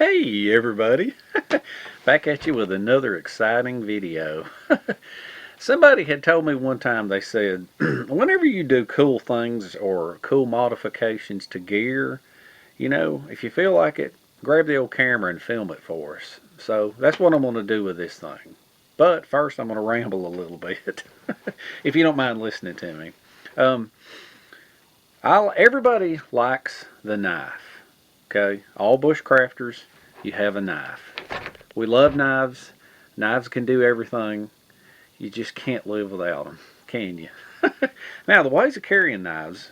Hey everybody, back at you with another exciting video. Somebody had told me one time, they said, whenever you do cool things or cool modifications to gear, if you feel like it, grab the old camera and film it for us. So that's what I'm going to do with this thing. But first I'm going to ramble a little bit, if you don't mind listening to me. Um, everybody likes the knife, okay? All bushcrafters, you have a knife. We love knives. Knives can do everything. You just can't live without them, can you? Now, the ways of carrying knives,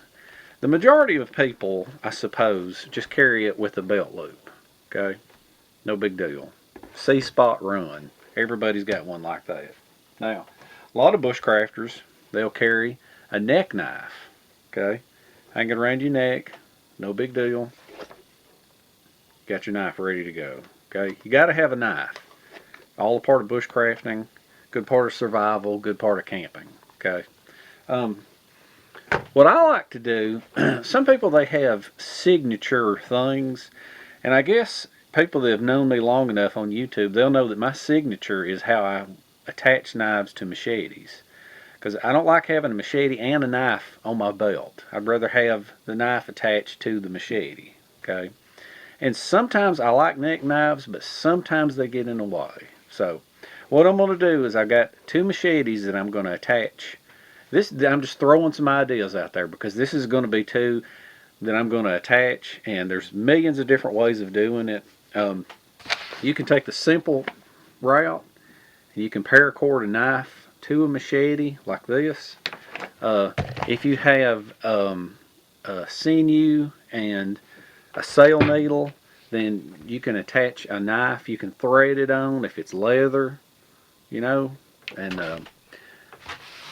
the majority of people, I suppose, just carry it with a belt loop, okay? No big deal. See spot run. Everybody's got one like that. Now, a lot of bushcrafters, they'll carry a neck knife, okay? Hang it around your neck, no big deal. Got your knife ready to go. Okay, you got to have a knife. All a part of bushcrafting, good part of survival, good part of camping. Okay. What I like to do, some people they have signature things, and I guess people that have known me long enough on YouTube, they'll know that my signature is how I attach knives to machetes. Because I don't like having a machete and a knife on my belt. I'd rather have the knife attached to the machete. Okay. And sometimes I like neck knives, but sometimes they get in the way. So what I'm going to do is I got two machetes that I'm going to attach. I'm just throwing some ideas out there because this is going to be two that I'm going to attach, and there's millions of different ways of doing it. You can take the simple route, and you can paracord a knife to a machete like this. If you have a sinew and a sail needle, then you can attach a knife. You can thread it on if it's leather, And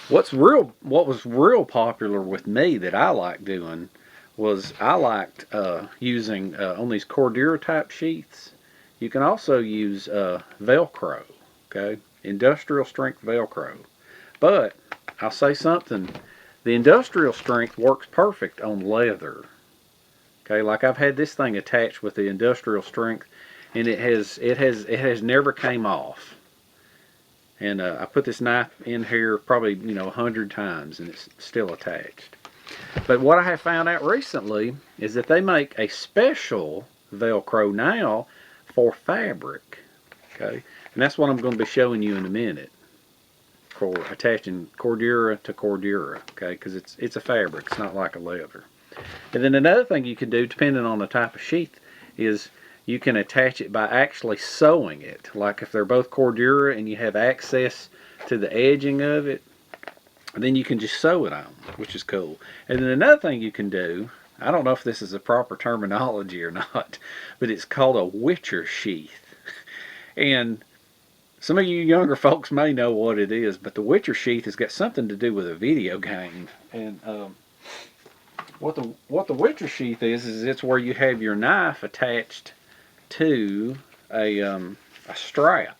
what was real popular with me that I liked doing was I liked using on these Cordura type sheaths. You can also use Velcro, okay, industrial strength Velcro. But I'll say something: the industrial strength works perfect on leather. Okay, like I've had this thing attached with the industrial strength, and it has never came off. And I put this knife in here probably 100 times, and it's still attached. But what I have found out recently is that they make a special Velcro now for fabric. Okay, and that's what I'm going to be showing you in a minute for attaching Cordura to Cordura. Okay, because it's a fabric, it's not like a leather. And then another thing you can do, depending on the type of sheath, is you can attach it by actually sewing it. Like if they're both Cordura and you have access to the edging of it, then you can just sew it on, which is cool. And then another thing you can do, I don't know if this is a proper terminology or not, but it's called a witcher sheath. And some of you younger folks may know what it is, but the witcher sheath has got something to do with a video game. And what the witcher sheath is it's where you have your knife attached to a strap.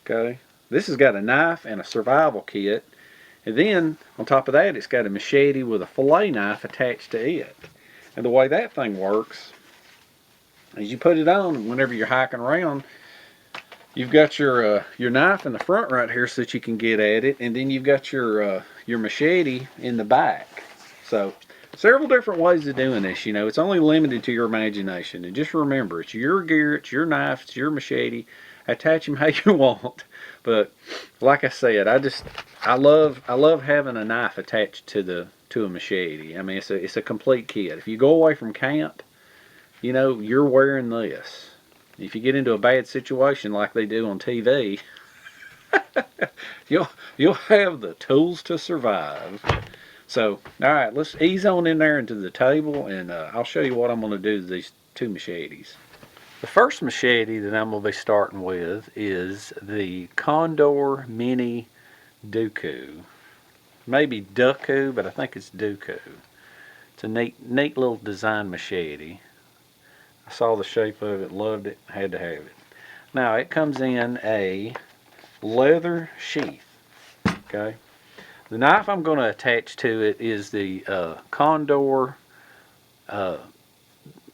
Okay, this has got a knife and a survival kit, and then on top of that it's got a machete with a fillet knife attached to it. And the way that thing works is you put it on whenever you're hiking around. You've got your knife in the front right here so that you can get at it, and then you've got your machete in the back. So several different ways of doing this. It's only limited to your imagination. And just remember, it's your gear, it's your knife, it's your machete. Attach them how you want. But like I said, I love having a knife attached to a machete. I mean, it's a complete kit. If you go away from camp, you're wearing this. If you get into a bad situation like they do on TV, you'll have the tools to survive. So, all right, let's ease on in there into the table, and I'll show you what I'm going to do to these two machetes. The first machete that I'm going to be starting with is the Condor Mini Dooku. Maybe Dooku, but I think it's Dooku. It's a neat little design machete. I saw the shape of it, loved it, had to have it. Now, it comes in a leather sheath, okay? The knife I'm going to attach to it is the Condor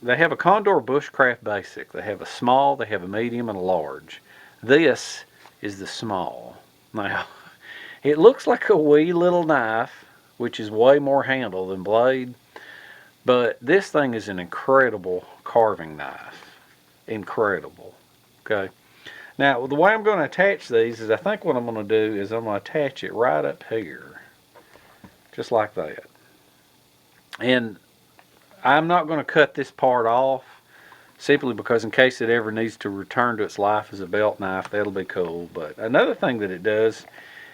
they have a Condor Bushcraft Basic. They have a small, they have a medium, and a large. This is the small. Now, it looks like a wee little knife, which is way more handle than blade, but this thing is an incredible carving knife. Incredible. Okay. Now, the way I'm going to attach these is I think what I'm going to do is I'm going to attach it right up here. Just like that. And I'm not going to cut this part off simply because in case it ever needs to return to its life as a belt knife, that'll be cool. But another thing that it does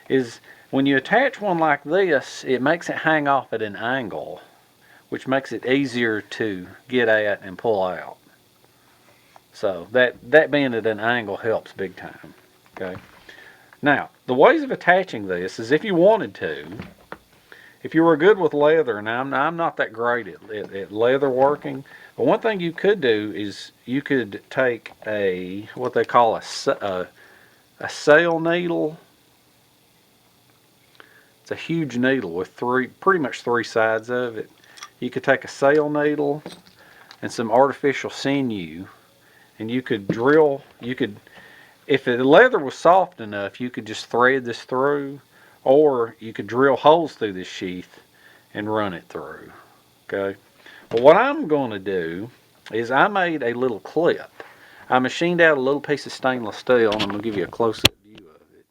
is when you attach one like this, it makes it hang off at an angle, which makes it easier to get at and pull out. So that being at an angle helps big time. Okay. Now, the ways of attaching this is if you wanted to, if you were good with leather, and I'm not that great at leather working, but one thing you could do is you could take what they call a sail needle. It's a huge needle with pretty much three sides of it. You could take a sail needle and some artificial sinew, and you could drill, if the leather was soft enough, you could just thread this through, or you could drill holes through this sheath and run it through. Okay. But what I'm going to do is I made a little clip. I machined out a little piece of stainless steel, and I'm going to give you a close-up view of it.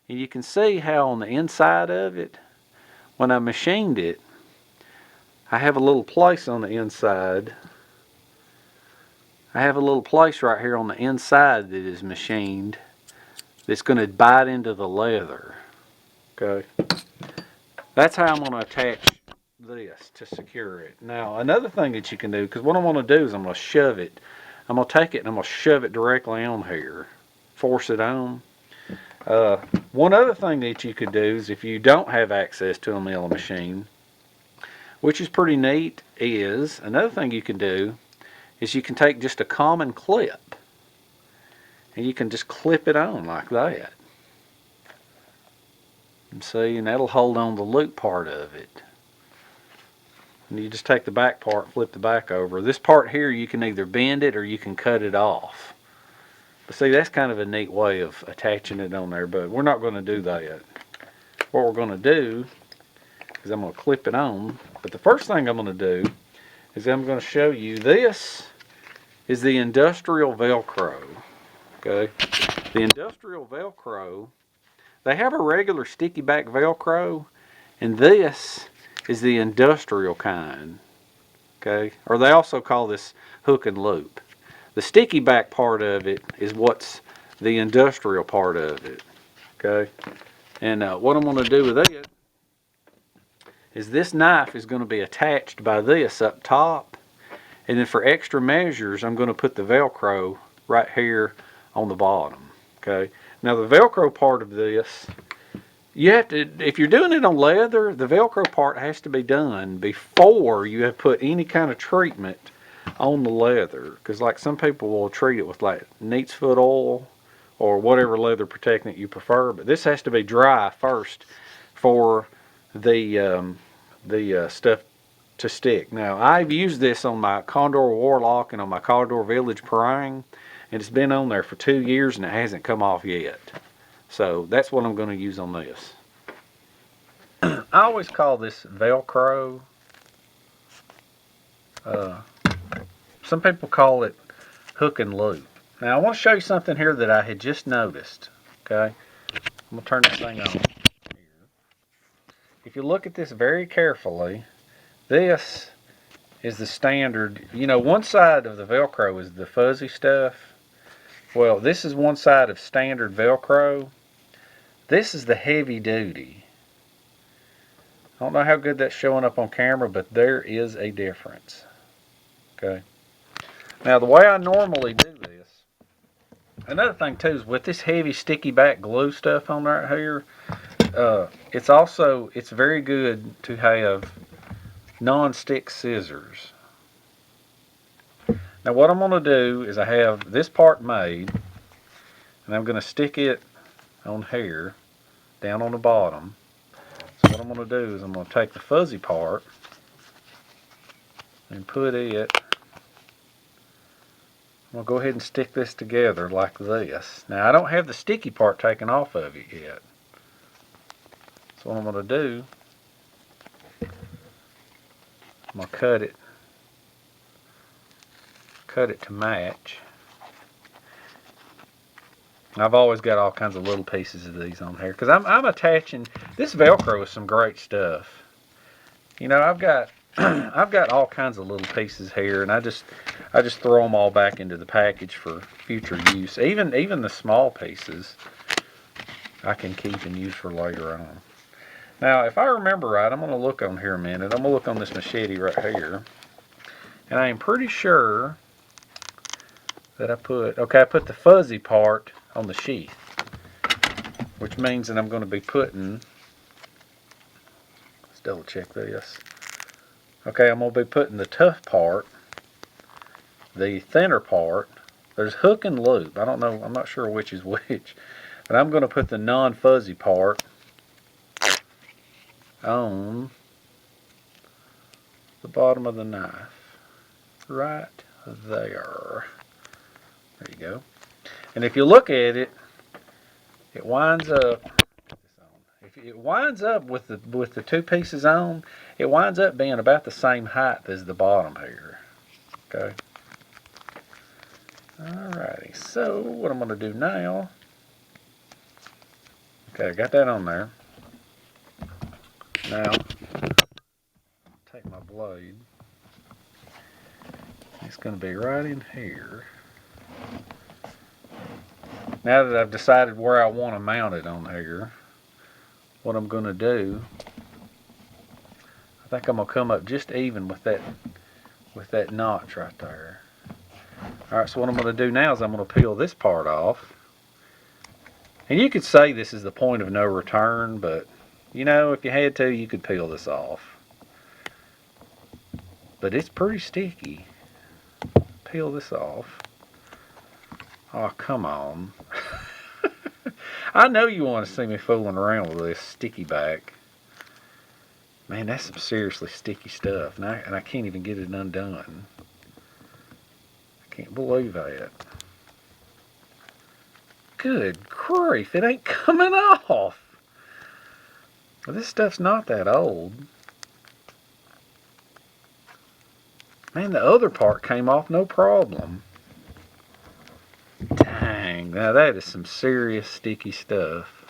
And you can see how on the inside of it, when I machined it, I have a little place on the inside. I have a little place right here on the inside that is machined that's going to bite into the leather. Okay. That's how I'm going to attach this to secure it. Now, another thing that you can do, because what I'm going to do is I'm going to shove it. I'm going to take it and I'm going to shove it directly on here. Force it on. One other thing that you could do is if you don't have access to a milling machine, which is pretty neat, is another thing you can do is you can take just a common clip and you can just clip it on like that. And see, and that'll hold on the loop part of it. And you just take the back part, flip the back over. This part here, you can either bend it or you can cut it off. But see, that's kind of a neat way of attaching it on there, but we're not going to do that. What we're going to do is I'm going to clip it on. But the first thing I'm going to do is I'm going to show you this is the industrial Velcro. Okay, the industrial Velcro, they have a regular sticky back Velcro, and this is the industrial kind. Okay, or they also call this hook and loop. The sticky back part of it is what's the industrial part of it. Okay, and what I'm going to do with it is this knife is going to be attached by this up top. And then for extra measures, I'm going to put the Velcro right here on the bottom. Okay. Now the Velcro part of this, you have to, if you're doing it on leather, the Velcro part has to be done before you have put any kind of treatment on the leather. Because like some people will treat it with like neat's foot oil or whatever leather protectant you prefer. But this has to be dry first for the stuff to stick. Now, I've used this on my Condor Warlock and on my Condor Village Parang, and it's been on there for 2 years and it hasn't come off yet. So that's what I'm going to use on this. I always call this Velcro. Some people call it hook and loop. Now, I want to show you something here that I had just noticed. Okay, I'm going to turn this thing on. If you look at this very carefully, this is the standard. You know, one side of the Velcro is the fuzzy stuff. Well, this is one side of standard Velcro. This is the heavy duty. I don't know how good that's showing up on camera, but there is a difference. Okay. Now, the way I normally do this, another thing too is with this heavy sticky back glue stuff on right here, it's very good to have non-stick scissors. Now what I'm going to do is I have this part made, and I'm going to stick it on here, down on the bottom. So what I'm going to do is I'm going to take the fuzzy part and put it going to go ahead and stick this together like this. Now I don't have the sticky part taken off of it yet. So what I'm going to do, I'm going to cut it to match. I've always got all kinds of little pieces of these on here because I'm attaching this Velcro with some great stuff. You know, I've got I've got all kinds of little pieces here, and I just throw them all back into the package for future use. Even the small pieces I can keep and use for later on. Now, if I remember right, I'm going to look on here a minute. I'm going to look on this machete right here, and I am pretty sure that I put the fuzzy part on the sheath, which means that I'm going to be putting, let's double check this. Okay, I'm going to be putting the tough part, the thinner part. There's hook and loop. I don't know, I'm not sure which is which, but I'm going to put the non-fuzzy part on the bottom of the knife, right there. There you go. And if you look at it, it winds up. If it winds up with the two pieces on, it winds up being about the same height as the bottom here. Okay. Alrighty. So what I'm going to do now? Okay, I got that on there. Now, take my blade. It's going to be right in here. Now that I've decided where I want to mount it on here, what I'm going to do, I think I'm going to come up just even with that notch right there. Alright, so what I'm going to do now is I'm going to peel this part off. And you could say this is the point of no return, but you know, if you had to, you could peel this off. But it's pretty sticky. Peel this off. Oh, come on. I know you want to see me fooling around with this sticky back. Man, that's some seriously sticky stuff. And I can't even get it undone. I can't believe that. Good grief, it ain't coming off. Well, this stuff's not that old. Man, the other part came off no problem. Dang, now that is some serious sticky stuff.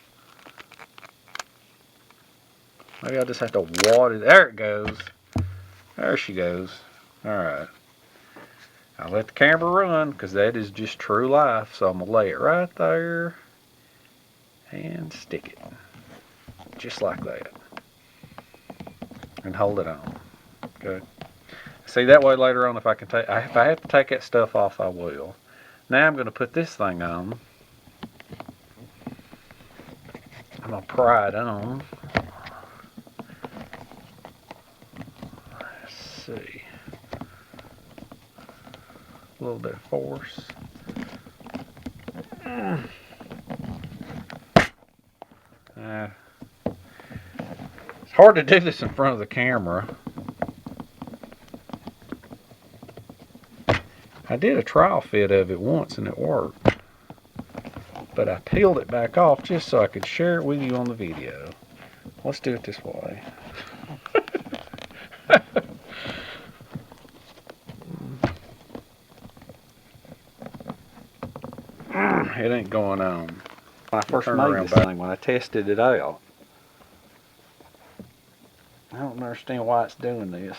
Maybe I'll just have to wad it. There it goes. There she goes. Alright. I'll let the camera run because that is just true life. So I'm going to lay it right there and stick it. Just like that. And hold it on. Okay. See, that way later on if I have to take that stuff off, I will. Now I'm going to put this thing on. I'm going to pry it on. Let's see. A little bit of force. It's hard to do this in front of the camera. I did a trial fit of it once and it worked. But I peeled it back off just so I could share it with you on the video. Let's do it this way. It ain't going on. When I first made this thing, when I tested it out, I don't understand why it's doing this.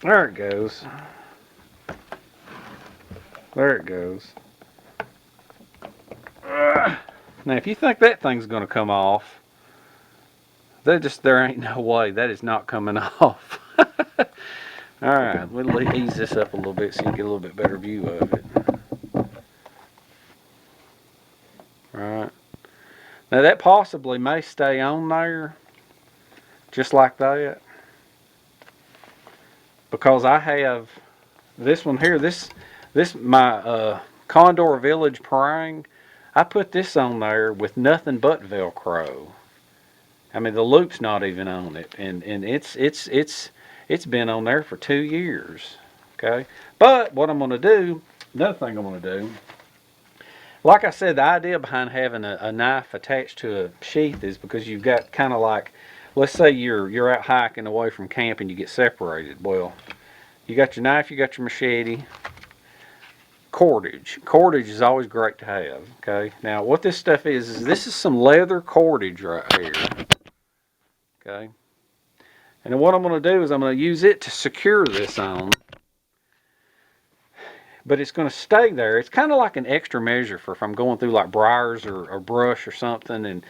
There it goes. There it goes. Now, if you think that thing's going to come off, there ain't no way. That is not coming off. Alright, we'll ease this up a little bit so you can get a little bit better view of it. Alright. Now, that possibly may stay on there just like that. Because I have this one here, this my Condor Village Parang. I put this on there with nothing but Velcro. I mean, the loop's not even on it, and it's It's been on there for 2 years. Okay, but what I'm going to do, another thing I'm going to do, like I said, the idea behind having a knife attached to a sheath is because you've got kind of like, let's say you're out hiking away from camp and you get separated. Well, you got your knife, you got your machete, cordage. Cordage is always great to have. Okay, now what this stuff is this is some leather cordage right here. Okay, and then what I'm going to do is I'm going to use it to secure this on. But it's going to stay there. It's kind of like an extra measure for if I'm going through like briars or brush or something,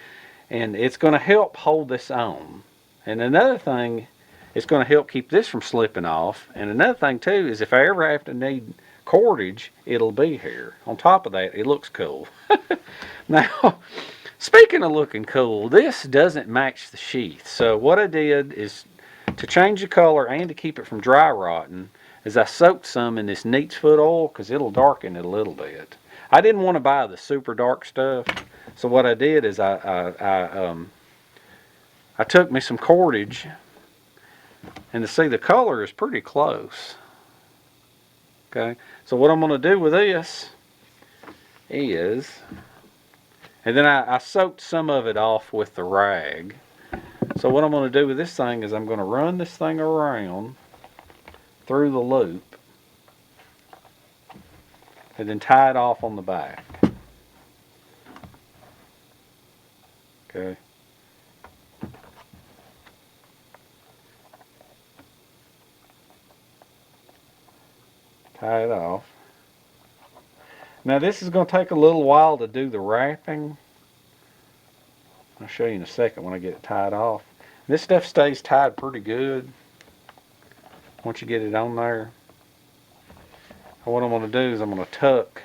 and it's going to help hold this on. And another thing, it's going to help keep this from slipping off. And another thing too is if I ever have to need cordage, it'll be here. On top of that, it looks cool. Now, speaking of looking cool, this doesn't match the sheath. So what I did is to change the color and to keep it from dry rotting, is I soaked some in this neat's foot oil because it'll darken it a little bit. I didn't want to buy the super dark stuff, so what I did is I took me some cordage, and to see the color is pretty close. Okay, so what I'm going to do with this is, and then I soaked some of it off with the rag. So what I'm going to do with this thing is I'm going to run this thing around through the loop and then tie it off on the back. Okay. Tie it off. Now this is going to take a little while to do the wrapping. I'll show you in a second when I get it tied off. This stuff stays tied pretty good once you get it on there. And what I'm going to do is I'm going to tuck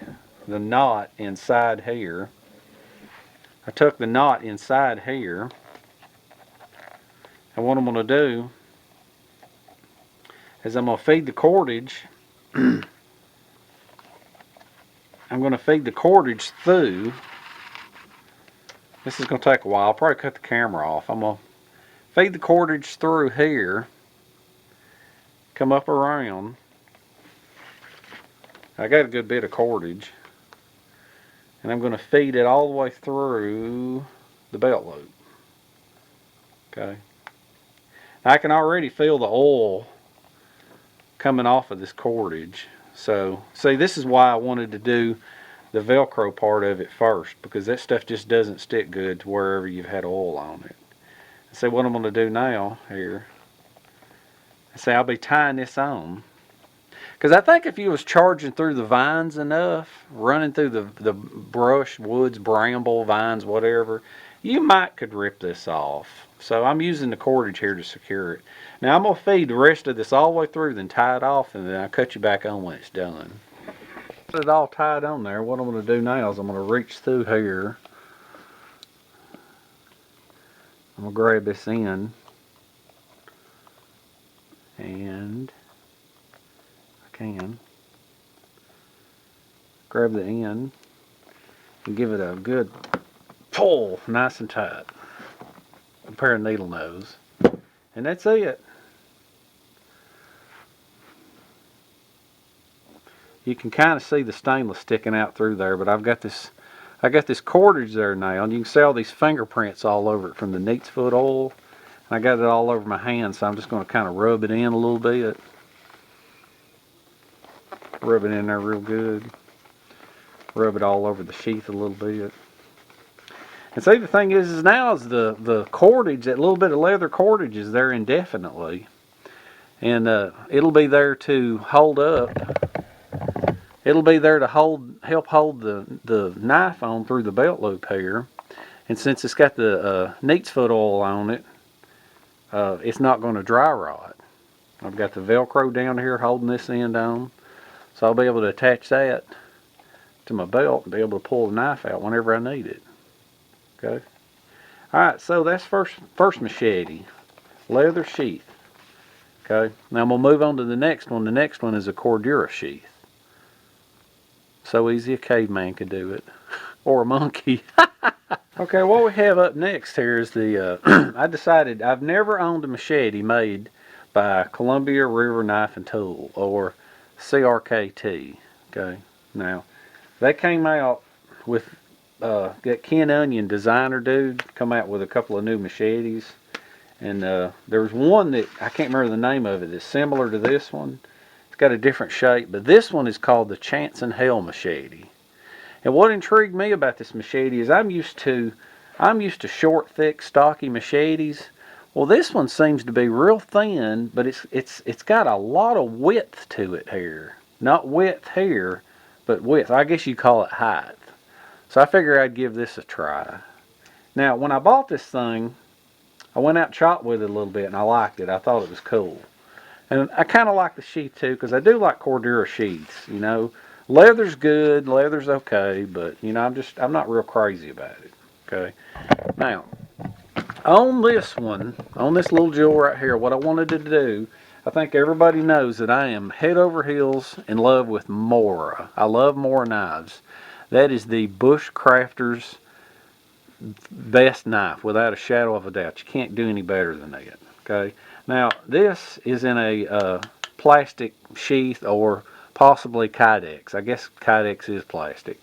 the knot inside here. I tuck the knot inside here. And what I'm going to do is I'm going to feed the cordage. I'm going to feed the cordage through. This is going to take a while. I'll probably cut the camera off. I'm going to feed the cordage through here. Come up around. I got a good bit of cordage. And I'm going to feed it all the way through the belt loop. Okay. I can already feel the oil coming off of this cordage. So, see, this is why I wanted to do the Velcro part of it first, because that stuff just doesn't stick good to wherever you've had oil on it. So what I'm going to do now here, I'll be tying this on. Because I think if you was charging through the vines enough, running through the brush, woods, bramble, vines, whatever, you might could rip this off. So I'm using the cordage here to secure it. Now I'm going to feed the rest of this all the way through, then tie it off, and then I'll cut you back on when it's done. Put it all tied on there. What I'm going to do now is I'm going to reach through here. I'm going to grab this end. And I can grab the end and give it a good pull, nice and tight. A pair of needle nose. And that's it. You can kind of see the stainless sticking out through there, but I got this cordage there now, and you can see all these fingerprints all over it from the neat's foot oil. And I got it all over my hand, so I'm just going to kind of rub it in a little bit. Rub it in there real good. Rub it all over the sheath a little bit. And see, the thing is now is the cordage, that little bit of leather cordage is there indefinitely. And it'll be there to hold up. It'll be there to help hold the knife on through the belt loop here. And since it's got the neat's foot oil on it, it's not going to dry rot. I've got the Velcro down here holding this end on. So I'll be able to attach that to my belt and be able to pull the knife out whenever I need it. Okay. Alright, so that's first machete. Leather sheath. Okay. Now I'm going to move on to the next one. The next one is a Cordura sheath. So easy a caveman could do it. Or a monkey. Okay, what we have up next here is the, I decided I've never owned a machete made by Columbia River Knife and Tool, or CRKT. Okay, now they came out with that Ken Onion designer dude come out with a couple of new machetes, and there was one that I can't remember the name of it. It's similar to this one. It's got a different shape, but this one is called the Chance and Hell machete. And what intrigued me about this machete is I'm used to short, thick, stocky machetes. Well, this one seems to be real thin, but it's got a lot of width to it here. Not width here, but width. I guess you call it height. So I figured I'd give this a try. Now, when I bought this thing, I went out and chopped with it a little bit, and I liked it. I thought it was cool. And I kind of like the sheath too, because I do like Cordura sheaths. You know, leather's good, leather's okay, but you know, I'm not real crazy about it. Okay. Now, on this one, on this little jewel right here, what I wanted to do, I think everybody knows that I am head over heels in love with Mora. I love Mora knives. That is the bushcrafter's best knife, without a shadow of a doubt. You can't do any better than that. Okay. Now, this is in a plastic sheath, or possibly Kydex. I guess Kydex is plastic.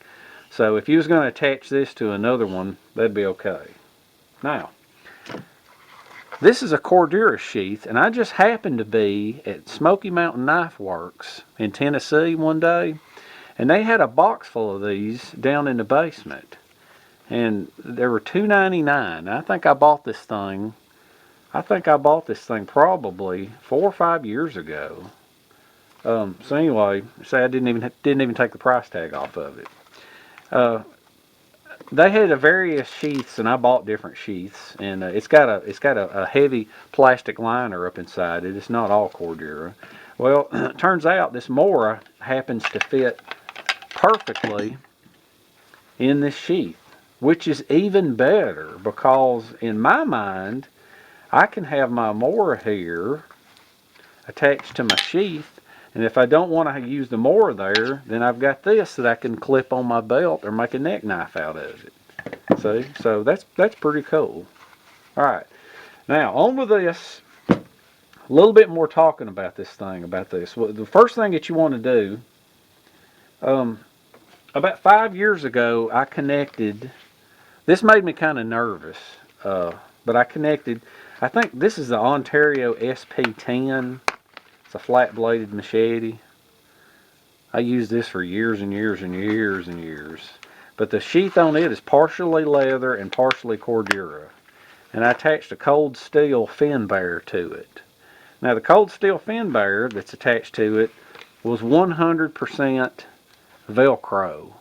So if you was going to attach this to another one, that'd be okay. Now, this is a Cordura sheath, and I just happened to be at Smoky Mountain Knife Works in Tennessee one day, and they had a box full of these down in the basement. And they were $2.99. I think I bought this thing. Probably 4 or 5 years ago. So anyway, say I didn't even take the price tag off of it. They had a various sheaths, and I bought different sheaths. And it's got a heavy plastic liner up inside it. It's not all Cordura. Well, it turns out this Mora happens to fit perfectly in this sheath, which is even better, because in my mind, I can have my Mora here attached to my sheath, and if I don't want to use the Mora there, then I've got this that I can clip on my belt or make a neck knife out of it. See? So that's pretty cool. Alright, now on with this. A little bit more talking about this thing, Well, the first thing that you want to do, about 5 years ago, I connected. This made me kind of nervous, but I connected. I think this is the Ontario SP10. It's a flat-bladed machete. I used this for years and years and years and years. But the sheath on it is partially leather and partially Cordura. And I attached a cold steel fin bearer to it. Now, the cold steel fin bearer that's attached to it was 100% Velcro.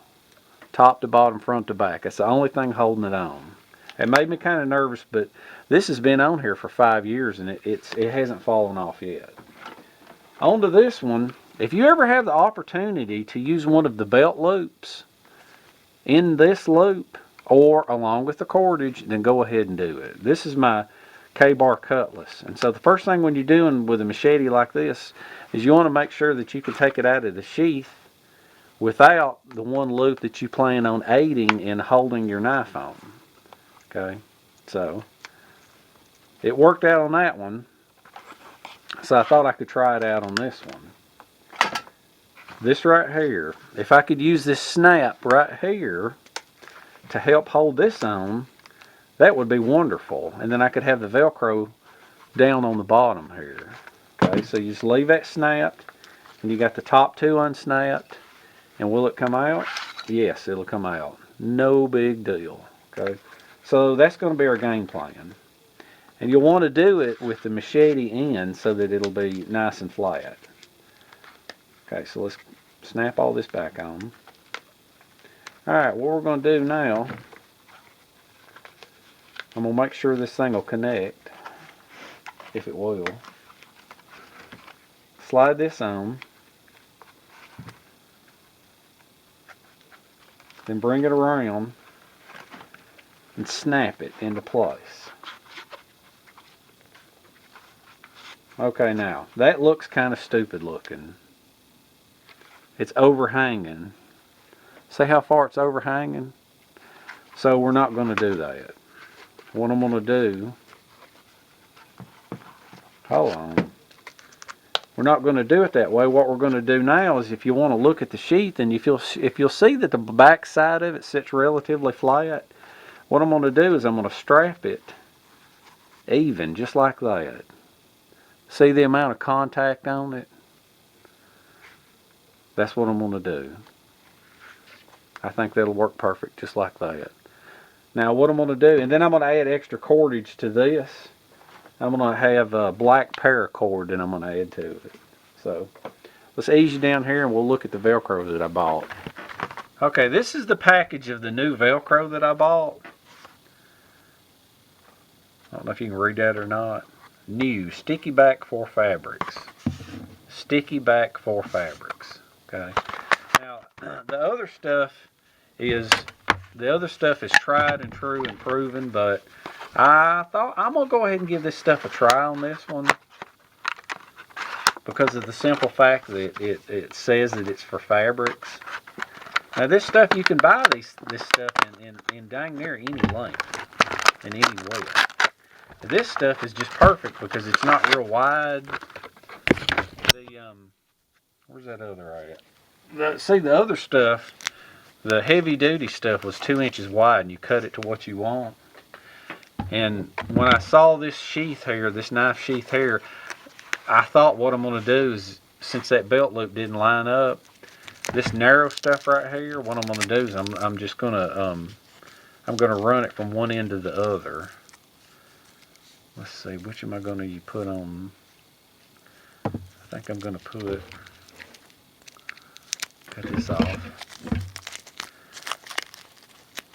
Top to bottom, front to back. That's the only thing holding it on. It made me kind of nervous, but this has been on here for 5 years, and it hasn't fallen off yet. On to this one. If you ever have the opportunity to use one of the belt loops in this loop, or along with the cordage, then go ahead and do it. This is my K-bar cutlass. And so the first thing when you're doing with a machete like this is you want to make sure that you can take it out of the sheath without the one loop that you plan on aiding in holding your knife on. Okay, so it worked out on that one, so I thought I could try it out on this one. This right here, if I could use this snap right here to help hold this on, that would be wonderful. And then I could have the Velcro down on the bottom here. Okay, so you just leave that snapped, and you got the top two unsnapped. And will it come out? Yes, it'll come out. No big deal. Okay, so that's going to be our game plan. And you'll want to do it with the machete end so that it'll be nice and flat. Okay, so let's snap all this back on. Alright, what we're going to do now, I'm going to make sure this thing will connect, if it will. Slide this on. Then bring it around and snap it into place. Okay, now, that looks kind of stupid looking. It's overhanging. See how far it's overhanging? So we're not going to do that. What I'm going to do, hold on. we're not going to do it that way. What we're going to do now is, if you want to look at the sheath, and if you'll see that the back side of it sits relatively flat, what I'm going to do is I'm going to strap it even, just like that. See the amount of contact on it? That's what I'm going to do. I think that'll work perfect, just like that. Now what I'm going to do, and then I'm going to add extra cordage to this. I'm going to have a black paracord that I'm going to add to it. So let's ease you down here and we'll look at the Velcro that I bought. Okay, this is the package of the new Velcro that I bought. I don't know if you can read that or not. New, sticky back for fabrics. Sticky back for fabrics. Okay. Now the other stuff is tried and true and proven, but I thought I'm gonna go ahead and give this stuff a try on this one, because of the simple fact that it says that it's for fabrics. Now this stuff, you can buy this stuff in dang near any length and any width. This stuff is just perfect because it's not real wide. Where's that other at? See, the other stuff, the heavy duty stuff, was 2 inches wide, and you cut it to what you want. And when I saw this sheath here, this knife sheath here, I thought what I'm going to do is, since that belt loop didn't line up, this narrow stuff right here, what I'm going to do is I'm just going to run it from one end to the other. Let's see, which am I going to put on? I think I'm going to cut this off.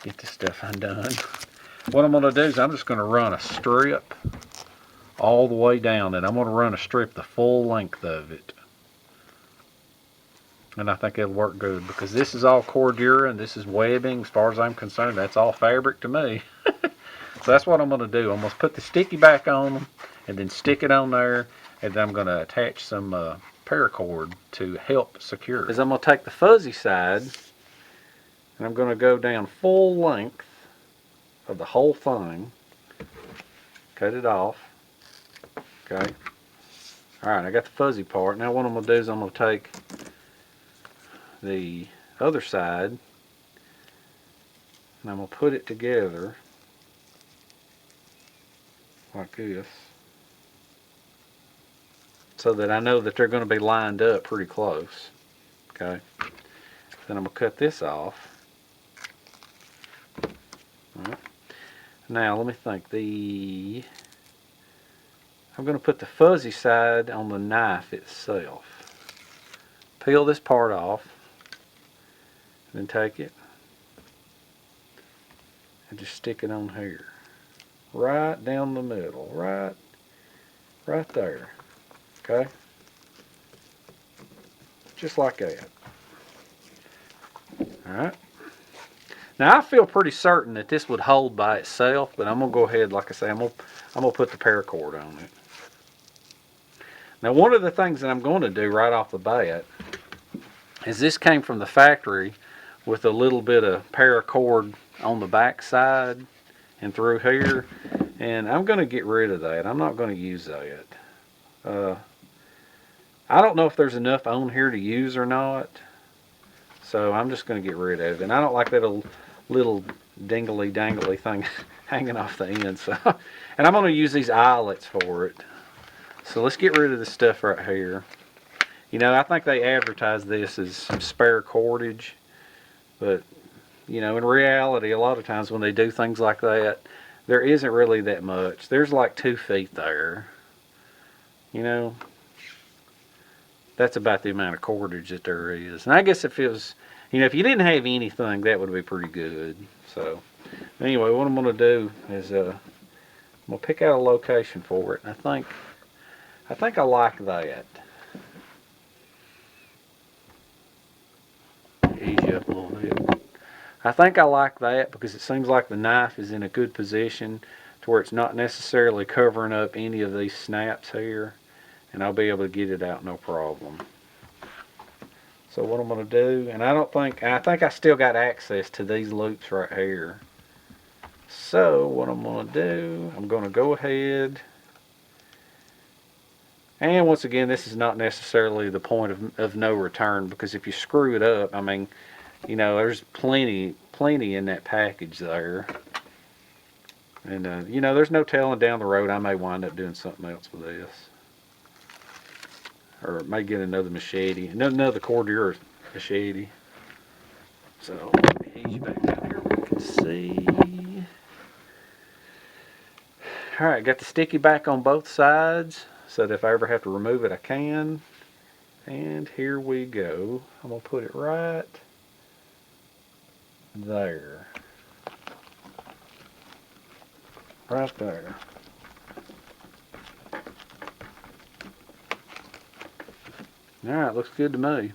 Get this stuff undone. What I'm going to do is I'm just going to run a strip all the way down, and I'm going to run a strip the full length of it. And I think it'll work good, because this is all Cordura and this is webbing. As far as I'm concerned, that's all fabric to me. So that's what I'm going to do. I'm going to put the sticky back on them and then stick it on there, and then I'm going to attach some paracord to help secure. Is I'm going to take the fuzzy side and I'm going to go down full length of the whole thing, cut it off. Okay. Alright, I got the fuzzy part. Now what I'm going to do is I'm going to take the other side and I'm going to put it together like this, so that I know that they're going to be lined up pretty close. Okay. Then I'm going to cut this off. Alright. Now let me think. I'm going to put the fuzzy side on the knife itself. Peel this part off, then take it and just stick it on here, right down the middle, right there. Okay, just like that. All right. Now I feel pretty certain that this would hold by itself, but I'm gonna go ahead, like I say, I'm gonna put the paracord on it. Now one of the things that I'm going to do right off the bat is, this came from the factory with a little bit of paracord on the back side and through here, and I'm going to get rid of that. I'm not going to use that. I don't know if there's enough on here to use or not, so I'm just going to get rid of it. And I don't like that little dingly dangly thing hanging off the end. So, and I'm going to use these eyelets for it. So let's get rid of this stuff right here. You know, I think they advertise this as some spare cordage, but you know, in reality, a lot of times when they do things like that, there isn't really that much. There's like 2 feet there. You know, that's about the amount of cordage that there is. And I guess if it was, you know, if you didn't have anything, that would be pretty good. So anyway, what I'm going to do is I'm going to pick out a location for it. And I think I like that. Ease you up a little bit. I think I like that because it seems like the knife is in a good position to where it's not necessarily covering up any of these snaps here, and I'll be able to get it out no problem. So what I'm going to do, and I think I still got access to these loops right here. So what I'm going to do, I'm going to go ahead And once again, this is not necessarily the point of no return, because if you screw it up, I mean, you know, there's plenty in that package there. And, you know, there's no telling down the road I may wind up doing something else with this. Or may get another machete, another Cordura machete. So, let me ease you back down here where you can see. Alright, got the sticky back on both sides, so that if I ever have to remove it, I can. And here we go. I'm going to put it right there. Right there. Alright, looks good to me.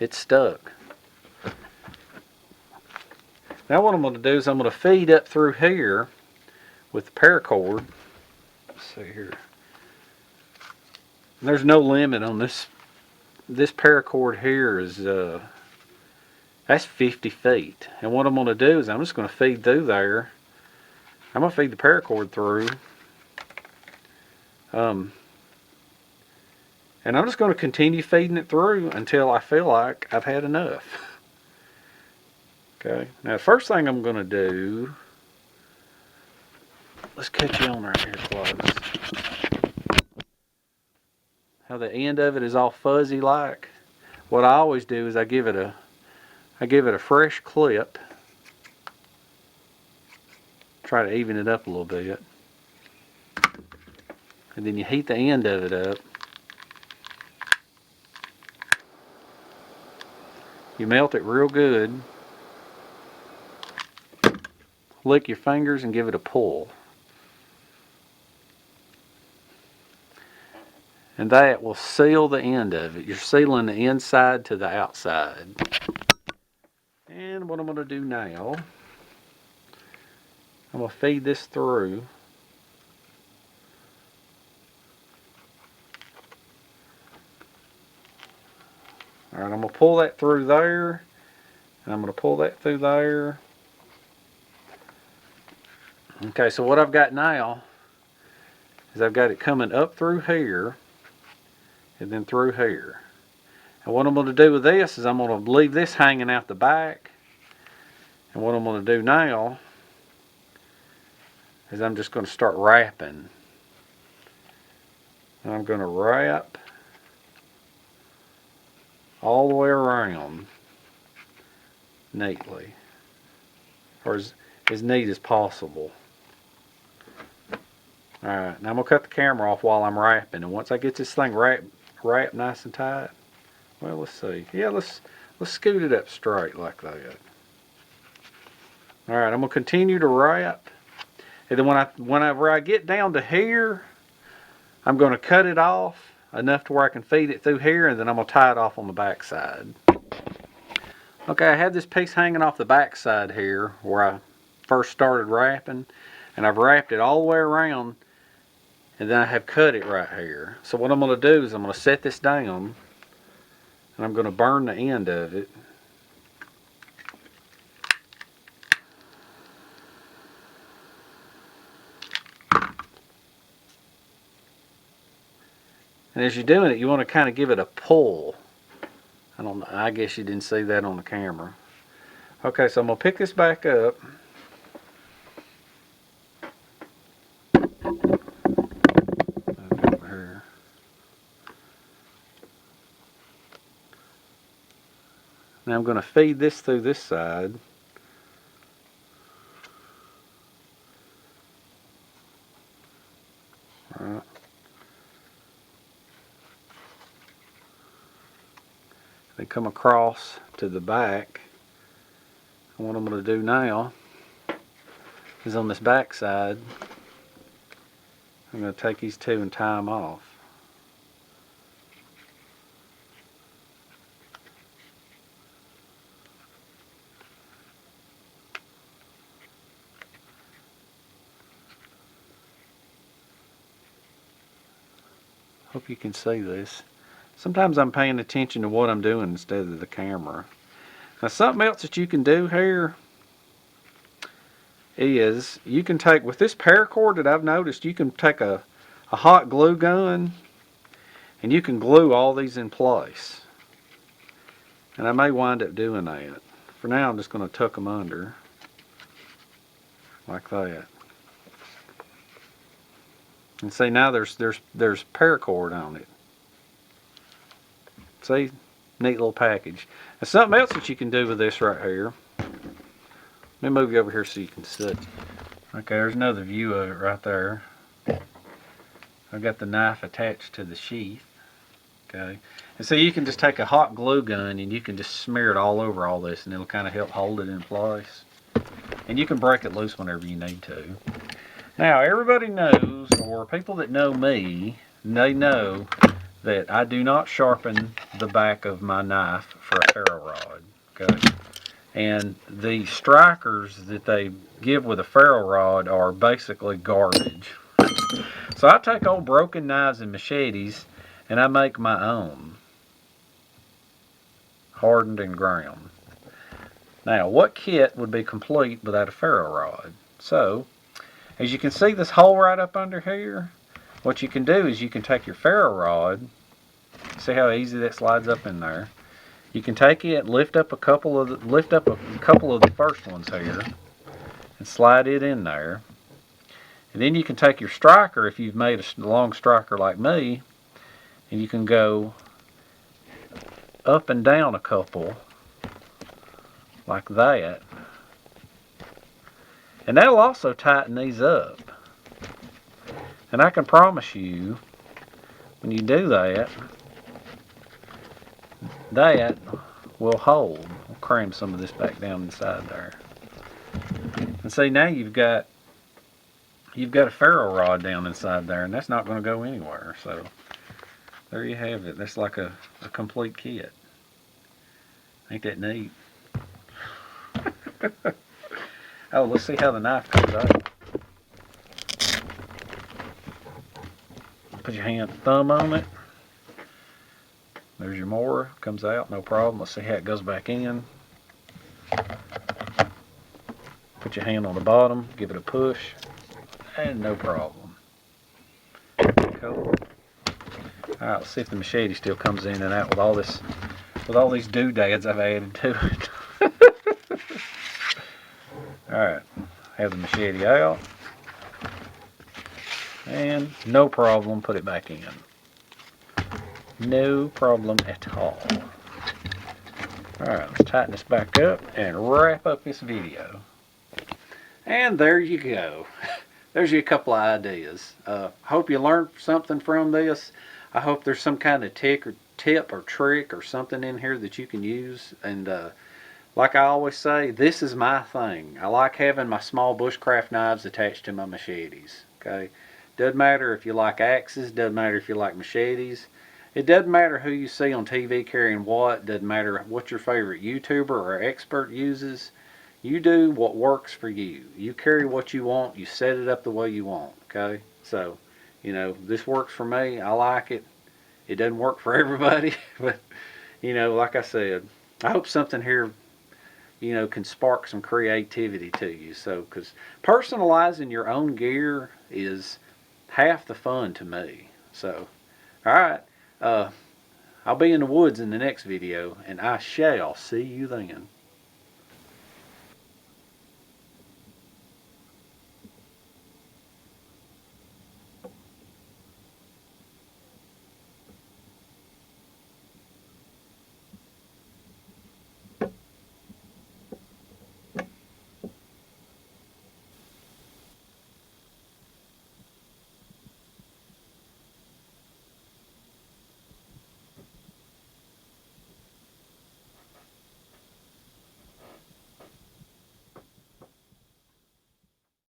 It's stuck. Now what I'm going to do is I'm going to feed up through here with the paracord. Let's see here. And there's no limit on this. This paracord here is that's 50 feet. And what I'm going to do is I'm just going to feed through there. I'm going to feed the paracord through. And I'm just going to continue feeding it through until I feel like I've had enough. Okay, now the first thing I'm going to do, let's cut you on right here close. How the end of it is all fuzzy like. What I always do is I give it a fresh clip. Try to even it up a little bit. And then you heat the end of it up. You melt it real good. Lick your fingers and give it a pull. And that will seal the end of it. You're sealing the inside to the outside. And what I'm going to do now, I'm going to feed this through. Alright, I'm going to pull that through there. And I'm going to pull that through there. Okay, so what I've got now is I've got it coming up through here and then through here. And what I'm going to do with this is I'm going to leave this hanging out the back. And what I'm going to do now is I'm just going to start wrapping. And I'm going to wrap all the way around neatly, or as neat as possible. Alright, now I'm going to cut the camera off while I'm wrapping, and once I get this thing wrapped nice and tight, well, let's see. Yeah, let's scoot it up straight like that. Alright, I'm going to continue to wrap, and then whenever I get down to here, I'm going to cut it off enough to where I can feed it through here, and then I'm going to tie it off on the back side. Okay, I have this piece hanging off the back side here where I first started wrapping, and I've wrapped it all the way around, and then I have cut it right here. So what I'm going to do is I'm going to set this down, and I'm going to burn the end of it. And as you're doing it, you want to kind of give it a pull. I guess you didn't see that on the camera. Okay, so I'm going to pick this back up. Over here. Now I'm going to feed this through this side. All right. They come across to the back. And what I'm going to do now is on this back side, I'm going to take these two and tie them off. Hope you can see this. Sometimes I'm paying attention to what I'm doing instead of the camera. Now something else that you can do here is you can take, with this paracord that I've noticed, you can take a hot glue gun and you can glue all these in place. And I may wind up doing that. For now, I'm just going to tuck them under like that. And see, now there's paracord on it. See, neat little package. And something else that you can do with this right here. Let me move you over here so you can see. Okay, there's another view of it right there. I've got the knife attached to the sheath. Okay, and so you can just take a hot glue gun and you can just smear it all over all this, and it'll kind of help hold it in place. And you can break it loose whenever you need to. Now, everybody knows, or people that know me, they know that I do not sharpen the back of my knife for a ferro rod. Okay, and the strikers that they give with a ferro rod are basically garbage. So I take old broken knives and machetes and I make my own, hardened and ground. Now, what kit would be complete without a ferro rod? So, as you can see this hole right up under here, what you can do is you can take your ferro rod, see how easy that slides up in there. You can take it, lift up a couple of the first ones here, and slide it in there. And then you can take your striker, if you've made a long striker like me, and you can go up and down a couple like that. And that'll also tighten these up. And I can promise you, when you do that, that will hold. I'll cram some of this back down inside there. And see, now you've got a ferro rod down inside there, and that's not going to go anywhere. So there you have it. That's like a complete kit. Ain't that neat? Oh, let's see how the knife comes out. Put your thumb on it. There's your more. Comes out, no problem. Let's see how it goes back in. Put your hand on the bottom, give it a push, and no problem. Cool. Alright, let's see if the machete still comes in and out with all these doodads I've added to it. Alright, have the machete out. And no problem, put it back in. No problem at all. Alright, let's tighten this back up and wrap up this video. And there you go. There's you a couple of ideas. Hope you learned something from this. I hope there's some kind of tip or trick or something in here that you can use. And like I always say, this is my thing. I like having my small bushcraft knives attached to my machetes. Okay, doesn't matter if you like axes, doesn't matter if you like machetes. It doesn't matter who you see on TV carrying what. Doesn't matter what your favorite YouTuber or expert uses. You do what works for you. You carry what you want. You set it up the way you want. Okay, so you know, this works for me. I like it. It doesn't work for everybody, but you know, like I said, I hope something here, you know, can spark some creativity to you. So, because personalizing your own gear is half the fun to me. So, all right, I'll be in the woods in the next video, and I shall see you then.